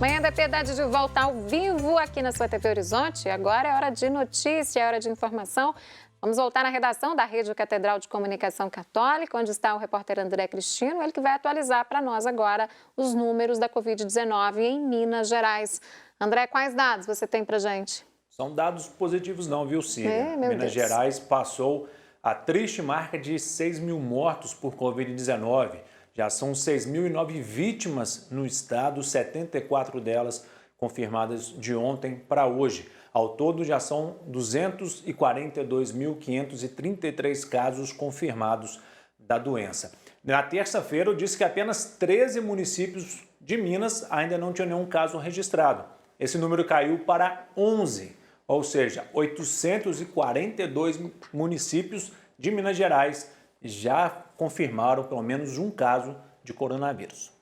Manhã da Piedade de volta ao vivo aqui na sua TV Horizonte. Agora é hora de notícia, é hora de informação. Vamos voltar na redação da Rede Catedral de Comunicação Católica, onde está o repórter André Cristino, ele que vai atualizar para nós agora os números da Covid-19 em Minas Gerais. André, quais dados você tem para gente? São dados positivos não, viu, Cília? Deus. Minas Gerais passou a triste marca de 6 mil mortos por Covid-19. Já são 6.009 vítimas no estado, 74 delas confirmadas de ontem para hoje. Ao todo, já são 242.533 casos confirmados da doença. Na terça-feira, eu disse que apenas 13 municípios de Minas ainda não tinham nenhum caso registrado. Esse número caiu para 11, ou seja, 842 municípios de Minas Gerais já confirmaram pelo menos um caso de coronavírus.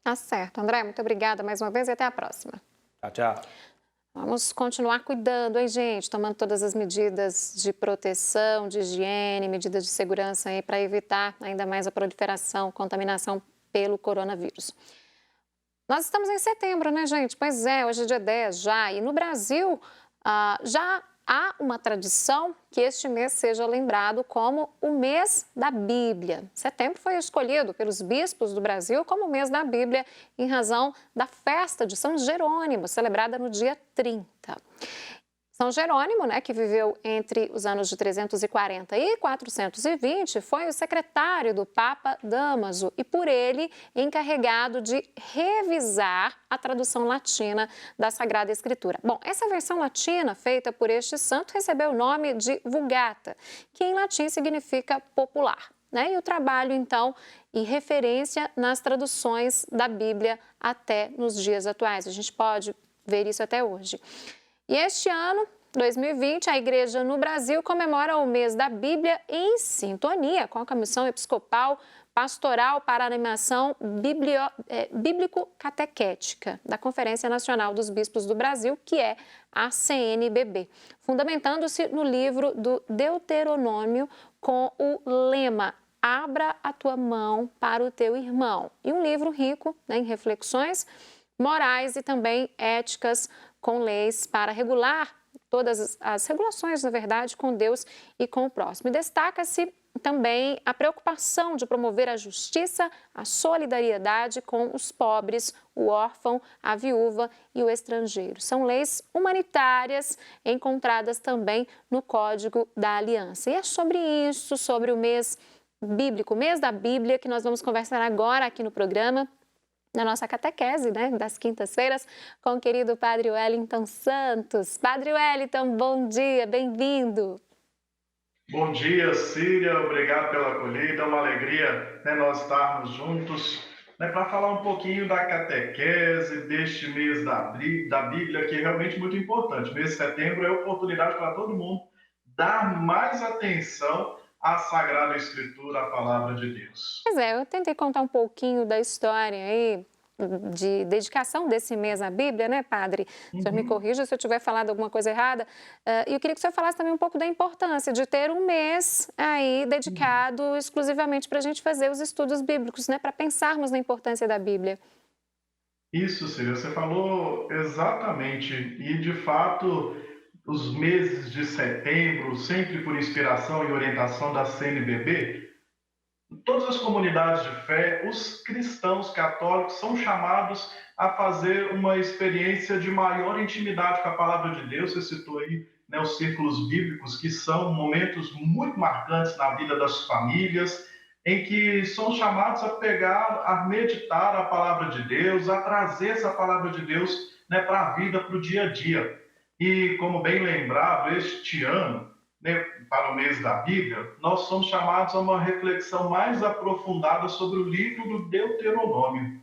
Tá certo. André, muito obrigada mais uma vez e até a próxima. Tchau, tchau. Vamos continuar cuidando, hein, gente? Tomando todas as medidas de proteção, de higiene, medidas de segurança aí para evitar ainda mais a proliferação, contaminação pelo coronavírus. Nós estamos em setembro, né, gente? Pois é, hoje é dia 10 já. E no Brasil, já há uma tradição que este mês seja lembrado como o mês da Bíblia. Setembro foi escolhido pelos bispos do Brasil como o mês da Bíblia em razão da festa de São Jerônimo, celebrada no dia 30. São Jerônimo, né, que viveu entre os anos de 340 e 420, foi o secretário do Papa Dámaso e, por ele, encarregado de revisar a tradução latina da Sagrada Escritura. Bom, essa versão latina feita por este santo recebeu o nome de Vulgata, que em latim significa popular, né? E o trabalho, então, e referência nas traduções da Bíblia até nos dias atuais. A gente pode ver isso até hoje. E este ano, 2020, a Igreja no Brasil comemora o mês da Bíblia em sintonia com a Comissão Episcopal Pastoral para a Animação Bíblico-Catequética da Conferência Nacional dos Bispos do Brasil, que é a CNBB, fundamentando-se no livro do Deuteronômio com o lema Abra a tua mão para o teu irmão. E um livro rico, né, em reflexões morais e também éticas com leis para regular todas as regulações, na verdade, com Deus e com o próximo. E destaca-se também a preocupação de promover a justiça, a solidariedade com os pobres, o órfão, a viúva e o estrangeiro. São leis humanitárias encontradas também no Código da Aliança. E é sobre isso, sobre o mês bíblico, o mês da Bíblia, que nós vamos conversar agora aqui no programa, na nossa catequese, né, das quintas-feiras, com o querido Padre Wellington Santos. Padre Wellington, bom dia, bem-vindo. Bom dia, Cília, obrigado pela acolhida, é uma alegria, né, nós estarmos juntos, né, para falar um pouquinho da catequese, deste mês da Bíblia, que é realmente muito importante. O mês de setembro é oportunidade para todo mundo dar mais atenção à Sagrada Escritura, à Palavra de Deus. Pois é, eu tentei contar um pouquinho da história aí, de dedicação desse mês à Bíblia, né, padre? O senhor me corrija se eu tiver falado alguma coisa errada. E eu queria que o senhor falasse também um pouco da importância de ter um mês aí dedicado exclusivamente para a gente fazer os estudos bíblicos, né, para pensarmos na importância da Bíblia. Isso, Cília, você falou exatamente. E, de fato, os meses de setembro, sempre por inspiração e orientação da CNBB, todas as comunidades de fé, os cristãos católicos são chamados a fazer uma experiência de maior intimidade com a Palavra de Deus. Você citou aí, né, os círculos bíblicos, que são momentos muito marcantes na vida das famílias, em que são chamados a pegar, a meditar a Palavra de Deus, a trazer essa Palavra de Deus, né, para a vida, para o dia a dia. E, como bem lembrado, este ano, né, para o mês da Bíblia, nós somos chamados a uma reflexão mais aprofundada sobre o livro do Deuteronômio.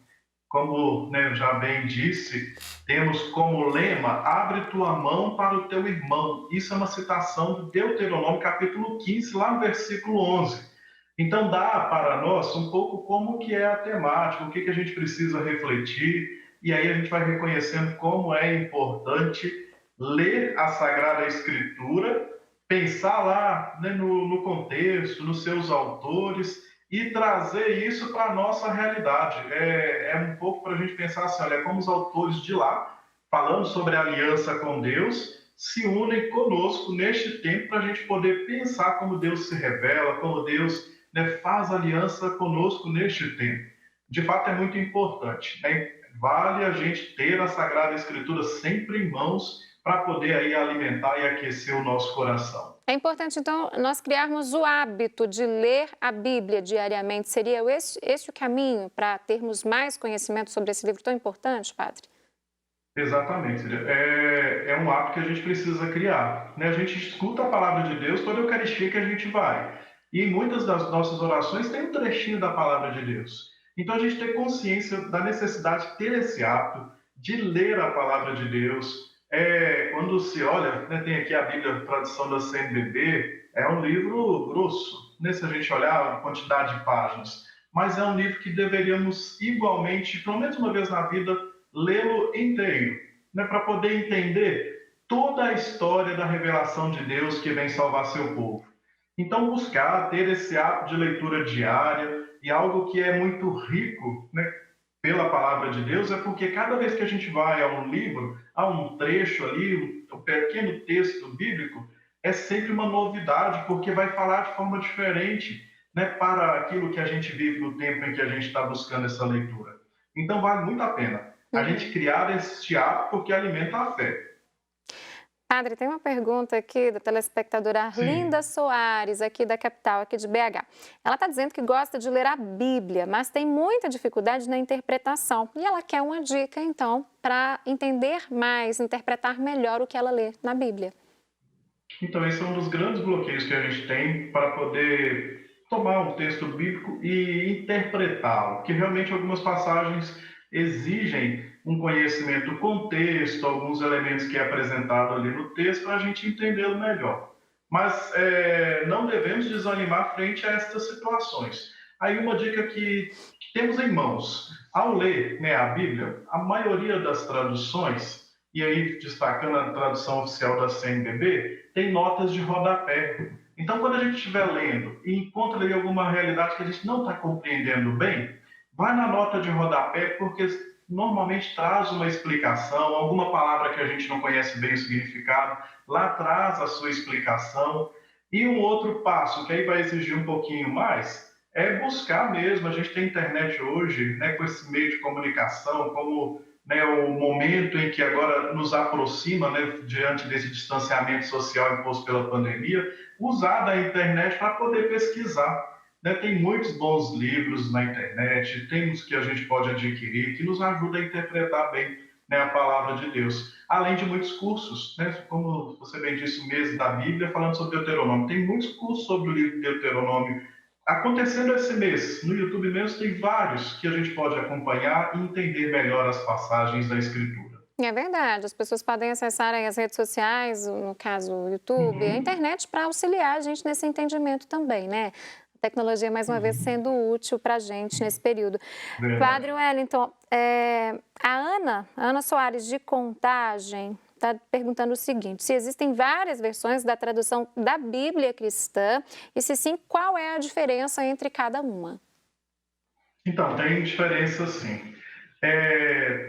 Como, né, já bem disse, temos como lema, abre tua mão para o teu irmão. Isso é uma citação do Deuteronômio, capítulo 15, lá no versículo 11. Então, dá para nós um pouco como que é a temática, o que a gente precisa refletir, e aí a gente vai reconhecendo como é importante ler a Sagrada Escritura, pensar lá, né, no contexto, nos seus autores, e trazer isso para a nossa realidade. É um pouco para a gente pensar assim, olha, como os autores de lá, falando sobre a aliança com Deus, se unem conosco neste tempo para a gente poder pensar como Deus se revela, como Deus, né, faz aliança conosco neste tempo. De fato, é muito importante, né? Vale a gente ter a Sagrada Escritura sempre em mãos para poder aí alimentar e aquecer o nosso coração. É importante, então, nós criarmos o hábito de ler a Bíblia diariamente. Seria esse o caminho para termos mais conhecimento sobre esse livro tão importante, padre? Exatamente, Cília. É um hábito que a gente precisa criar, né? A gente escuta a palavra de Deus toda Eucaristia que a gente vai. E em muitas das nossas orações tem um trechinho da palavra de Deus. Então a gente tem consciência da necessidade de ter esse hábito de ler a palavra de Deus. Quando se olha, né, tem aqui a Bíblia, a tradução da CNBB, é um livro grosso, né, se a gente olhar a quantidade de páginas. Mas é um livro que deveríamos igualmente, pelo menos uma vez na vida, lê-lo inteiro, né, para poder entender toda a história da revelação de Deus que vem salvar seu povo. Então, buscar ter esse hábito de leitura diária e algo que é muito rico, né, pela palavra de Deus, é porque cada vez que a gente vai a um livro, a um trecho ali, um pequeno texto bíblico, é sempre uma novidade, porque vai falar de forma diferente, né, para aquilo que a gente vive no tempo em que a gente está buscando essa leitura. Então, vale muito a pena a gente criar esse hábito porque alimenta a fé. Padre, tem uma pergunta aqui da telespectadora Arlinda Sim. Soares, aqui da capital, aqui de BH. Ela está dizendo que gosta de ler a Bíblia, mas tem muita dificuldade na interpretação. E ela quer uma dica, então, para entender mais, interpretar melhor o que ela lê na Bíblia. Então, esse é um dos grandes bloqueios que a gente tem para poder tomar um texto bíblico e interpretá-lo, que realmente algumas passagens exigem um conhecimento do contexto, alguns elementos que é apresentado ali no texto para a gente entendê-lo melhor. Mas não devemos desanimar frente a estas situações. Aí uma dica que temos em mãos, ao ler, né, a Bíblia, a maioria das traduções, e aí destacando a tradução oficial da CNBB, tem notas de rodapé. Então, quando a gente estiver lendo e encontra ali alguma realidade que a gente não está compreendendo bem, vai na nota de rodapé, porque normalmente traz uma explicação, alguma palavra que a gente não conhece bem o significado, lá traz a sua explicação. E um outro passo, que aí vai exigir um pouquinho mais, é buscar mesmo. A gente tem internet hoje, né, com esse meio de comunicação, como, né, o momento em que agora nos aproxima, né, diante desse distanciamento social imposto pela pandemia, usar da internet para poder pesquisar. Né? Tem muitos bons livros na internet, tem os que a gente pode adquirir, que nos ajuda a interpretar bem, né, a palavra de Deus. Além de muitos cursos, né, como você bem disse, o mês da Bíblia, falando sobre Deuteronômio. Tem muitos cursos sobre o livro de Deuteronômio acontecendo esse mês. No YouTube mesmo tem vários que a gente pode acompanhar e entender melhor as passagens da Escritura. É verdade, as pessoas podem acessar aí as redes sociais, no caso o YouTube, a Uhum, internet para auxiliar a gente nesse entendimento também, né? A tecnologia, mais uma vez, sendo útil para a gente nesse período. verdade. Padre Wellington, a Ana Soares de Contagem, está perguntando o seguinte: se existem várias versões da tradução da Bíblia cristã e, se sim, qual é a diferença entre cada uma? Então, tem diferença sim.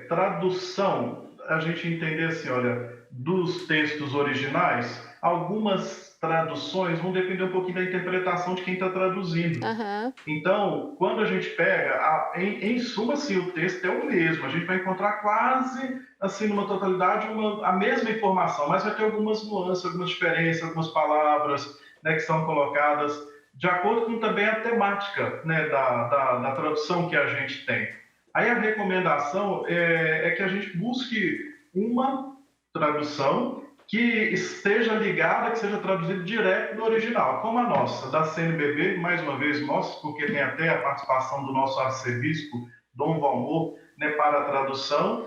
Tradução, a gente entender assim, olha, dos textos originais, algumas traduções vão depender um pouquinho da interpretação de quem está traduzindo. Aham, Então, quando a gente pega, em suma, sim, o texto é o mesmo. A gente vai encontrar quase, assim, numa totalidade, a mesma informação, mas vai ter algumas nuances, algumas diferenças, algumas palavras, né, que são colocadas de acordo com também a temática, né, da tradução que a gente tem. Aí a recomendação é que a gente busque uma tradução que esteja ligada, que seja traduzida direto do original, como a nossa, da CNBB, mais uma vez nossa, porque tem até a participação do nosso arcebispo, Dom Valmor, né, para a tradução,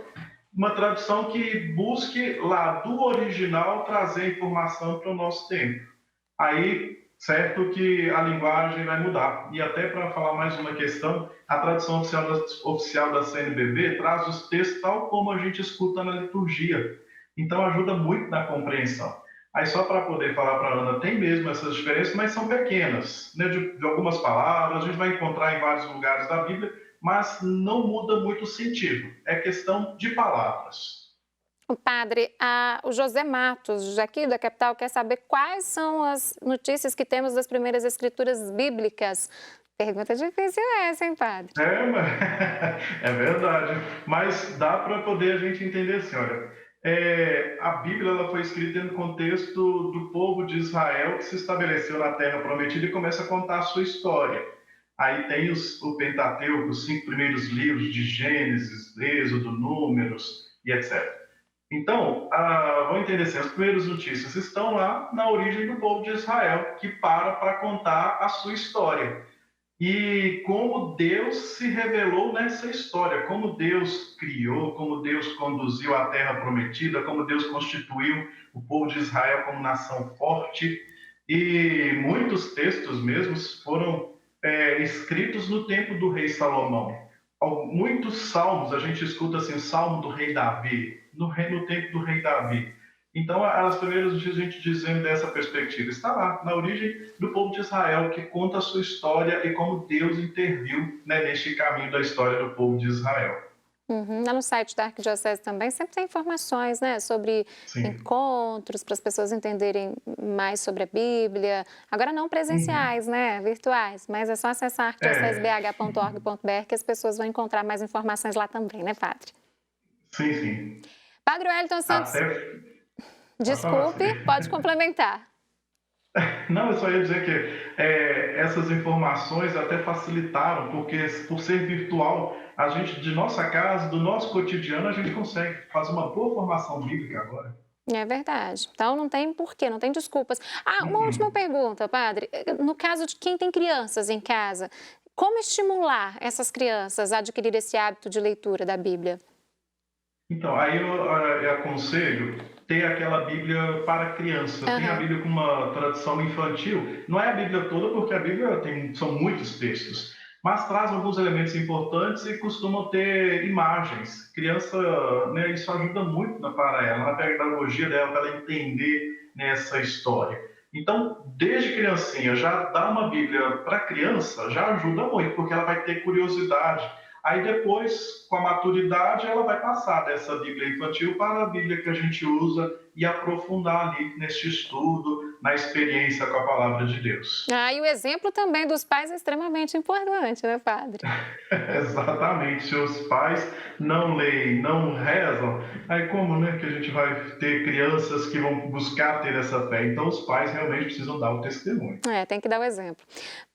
uma tradução que busque lá do original trazer informação para o nosso tempo. Aí, certo que a linguagem vai mudar. E até para falar mais uma questão, a tradução oficial da CNBB traz os textos tal como a gente escuta na liturgia. Então, ajuda muito na compreensão. Aí só para poder falar para a Ana, tem mesmo essas diferenças, mas são pequenas, né? De algumas palavras, a gente vai encontrar em vários lugares da Bíblia, mas não muda muito o sentido. É questão de palavras. O padre, o José Matos, aqui da capital, quer saber quais são as notícias que temos das primeiras escrituras bíblicas. Pergunta difícil essa, hein, padre? É verdade, mas dá para poder a gente entender assim, olha, a Bíblia ela foi escrita no contexto do povo de Israel que se estabeleceu na Terra Prometida e começa a contar a sua história. Aí tem o Pentateuco, os 5 primeiros livros de Gênesis, Êxodo, Números e etc. Então, vamos entender assim, as primeiras notícias estão lá na origem do povo de Israel, que para contar a sua história. E como Deus se revelou nessa história, como Deus criou, como Deus conduziu a terra prometida, como Deus constituiu o povo de Israel como nação forte. E muitos textos mesmos foram escritos no tempo do rei Salomão. Muitos salmos, a gente escuta assim, o salmo do rei Davi, no tempo do rei Davi. Então, as primeiras notícias a gente dizendo dessa perspectiva está lá, na origem do povo de Israel, que conta a sua história e como Deus interviu, né, neste caminho da história do povo de Israel. Lá no site da Arquidiocese também sempre tem informações, né, sobre Sim. encontros, para as pessoas entenderem mais sobre a Bíblia. Agora não Uhum. presenciais, né, virtuais, mas é só acessar É, arquidiocesebh.org.br que as pessoas vão encontrar mais informações lá também, né, padre? sim, sim. Padre Wellington Santos, Até, pode falar, sim. desculpe, pode complementar. Não, eu só ia dizer que essas informações até facilitaram, porque por ser virtual, a gente, de nossa casa, do nosso cotidiano, a gente consegue fazer uma boa formação bíblica agora. É verdade. Então não tem porquê, não tem desculpas. Uma última Uhum. pergunta, padre. No caso de quem tem crianças em casa, como estimular essas crianças a adquirir esse hábito de leitura da Bíblia? Então, aí eu aconselho ter aquela Bíblia para criança. Tem a Aham. Bíblia com uma tradução infantil. Não é a Bíblia toda, porque a Bíblia são muitos textos, mas traz alguns elementos importantes e costuma ter imagens. Criança, né, isso ajuda muito para ela, na pedagogia dela, para ela entender nessa história. Então, desde criancinha, já dar uma Bíblia para criança já ajuda muito, porque ela vai ter curiosidade. Aí depois, com a maturidade, ela vai passar dessa Bíblia infantil para a Bíblia que a gente usa e aprofundar ali neste estudo, na experiência com a palavra de Deus. E o exemplo também dos pais é extremamente importante, né, padre? Exatamente. Se os pais não leem, não rezam, aí como, né, que a gente vai ter crianças que vão buscar ter essa fé? Então os pais realmente precisam dar o testemunho. Tem que dar o exemplo.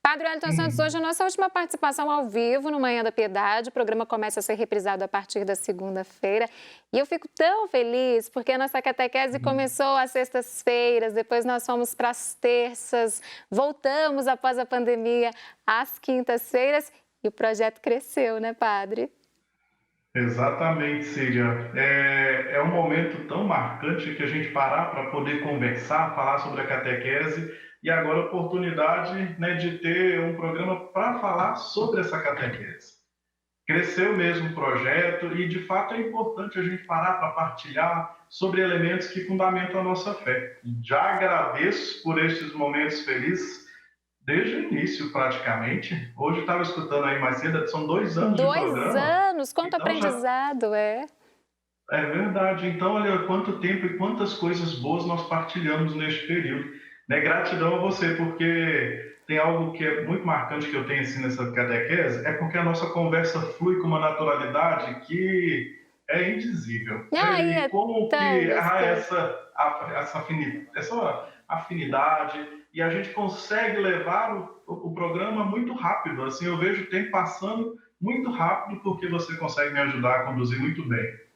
Padre Wellington Santos, hoje é a nossa última participação ao vivo no Manhã da Piedade. O programa começa a ser reprisado a partir da segunda-feira. E eu fico tão feliz porque a nossa catequese começou às sextas-feiras, depois nós fomos para as terças, voltamos após a pandemia às quintas-feiras e o projeto cresceu, né, padre? Exatamente, Síria. É um momento tão marcante que a gente parar para poder conversar, falar sobre a catequese e agora a oportunidade, né, de ter um programa para falar sobre essa catequese. Cresceu mesmo o projeto e, de fato, é importante a gente parar para partilhar sobre elementos que fundamentam a nossa fé. Já agradeço por estes momentos felizes desde o início, praticamente. Hoje eu estava escutando aí mais cedo, são 2 anos de programa,2 anos, quanto então já aprendizado, é. é verdade. Então, olha quanto tempo e quantas coisas boas nós partilhamos neste período. Né? Gratidão a você, porque tem algo que é muito marcante que eu tenho assim nessa catequese, é porque a nossa conversa flui com uma naturalidade que é indizível. Né? Ai, E é como tão que há gostoso. essa afinidade e a gente consegue levar o programa muito rápido. Assim, eu vejo o tempo passando muito rápido porque você consegue me ajudar a conduzir muito bem.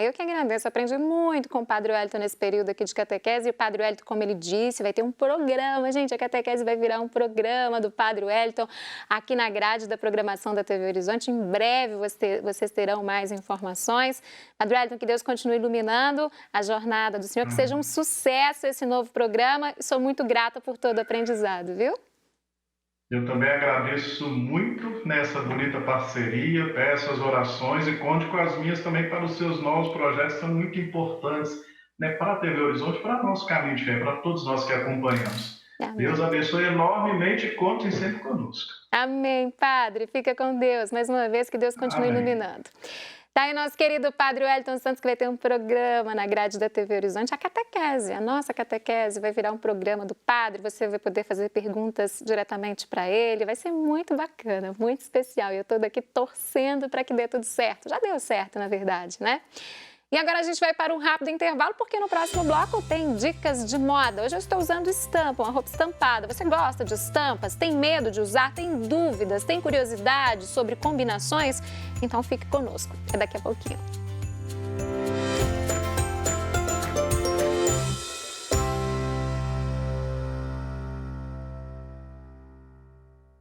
Eu que agradeço, aprendi muito com o Padre Wellington nesse período aqui de catequese, e o Padre Wellington, como ele disse, vai ter um programa, gente, a catequese vai virar um programa do Padre Wellington aqui na grade da programação da TV Horizonte. Em breve vocês terão mais informações. Padre Wellington, que Deus continue iluminando a jornada do Senhor, que seja um sucesso esse novo programa. Sou muito grata por todo o aprendizado, viu? Eu também agradeço muito nessa bonita parceria, peço as orações e conte com as minhas também para os seus novos projetos, que são muito importantes né, para a TV Horizonte, para nosso caminho de fé, para todos nós que acompanhamos. Amém. Deus abençoe enormemente e contem sempre conosco. Amém, Padre. Fica com Deus. Mais uma vez, que Deus continue Amém. iluminando. Tá aí nosso querido Padre Wellington Santos, que vai ter um programa na grade da TV Horizonte, a catequese, a nossa catequese vai virar um programa do Padre, você vai poder fazer perguntas diretamente para ele, vai ser muito bacana, muito especial, e eu estou daqui torcendo para que dê tudo certo, já deu certo, na verdade, né? E agora a gente vai para um rápido intervalo, porque no próximo bloco tem dicas de moda. Hoje eu estou usando estampa, uma roupa estampada. Você gosta de estampas? Tem medo de usar? Tem dúvidas? Tem curiosidade sobre combinações? Então fique conosco, é daqui a pouquinho.